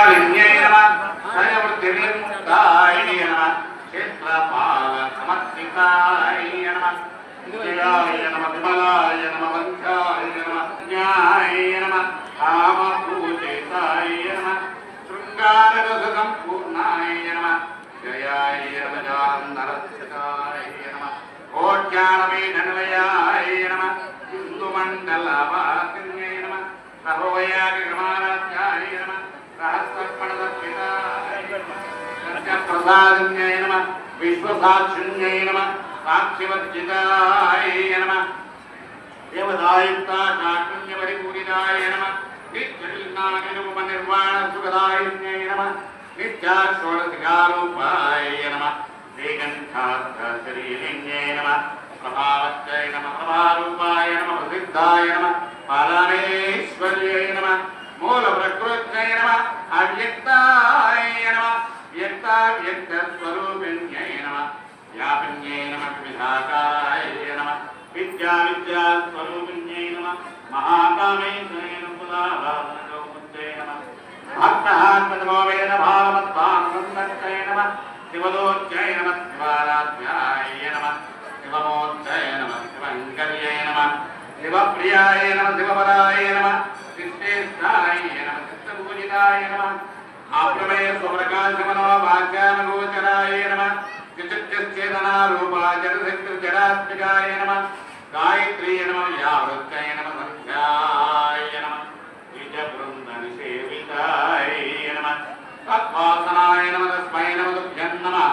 प्रसादिन्यै नमः सर्ववृत्तिर्मुक्ताय नमः क्षेत्रपाल समर्थिताय नमः जयाय नमः विमलाय नमः वंशाय नमः ज्ञाय नमः कामपूजिताय नमः शृङ्गाररससम्पूर्णाय नमः जयाय नमः जानरक्षकाय नमः कोट्यानवेधनलयाय नमः हिन्दुमण्डलवासिन्यै नमः सर्ववैयाकमाराध्याय नमः सहस्रपणदर्पिताय नमः सत्यप्रसादिन्यै नमः विश्वसाक्षिण्यै नमः साक्षिवर्जिताय नमः देवदायुक्ता शाकुण्यपरिपूरिताय नमः नित्यनिर्वाणसुखदायिन्यै नमः नित्याषोडशिखारूपाय नमः श्रीकण्ठार्थशरीलिन्यै नमः प्रभावत्यै नमः प्रभारूपाय नमः प्रसिद्धाय नमः पारामेश्वर्यै नमः मूलप्रकृत्यै नमः अव्यक्ताय नमः व्यक्ताव्यक्तस्वरूपिण्यै नमः व्यापिन्यै नमः विधाकाराय नमः विद्याविद्यास्वरूपिण्यै नमः महाकामेश्वर्यै नमः भक्तहात्मजमोवेन भावमद्भानुसंदत्तये नमः शिवदोच्चये नमः शिवाराध्याय नमः शिवमोच्चये नमः शिवङ्कर्ये नमः शिवप्रियाय नमः शिवपराय नमः शिष्टेष्ठाय नमः चित्तपूजिताय नमः आप्रमेय स्वप्रकाशमनो वाच्यामगोचराय नमः चित्तचेतनारूपाय जडशक्तिजडात्मिकाय नमः गायत्री नमः व्यावृत्तये नमः संध्याय नमः निजबृन्दनिसेविताय नमः तद्वासनाय नमः तस्मै नमः तुभ्यं नमः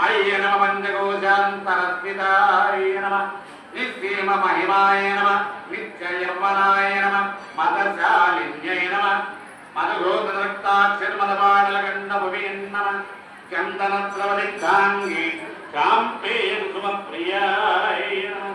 अय्य नमः पञ्चकोशान्तरस्थिताय नमः निस्सीम महिमाय नमः नित्ययौवनाय नमः मदशालिन्यै नमः मदगोदरक्ताक्षरमदपाडलगण्डभुवीं नमः चन्दनद्रवदिग्धाङ्गी शाम्पेयकुसुमप्रियाय नमः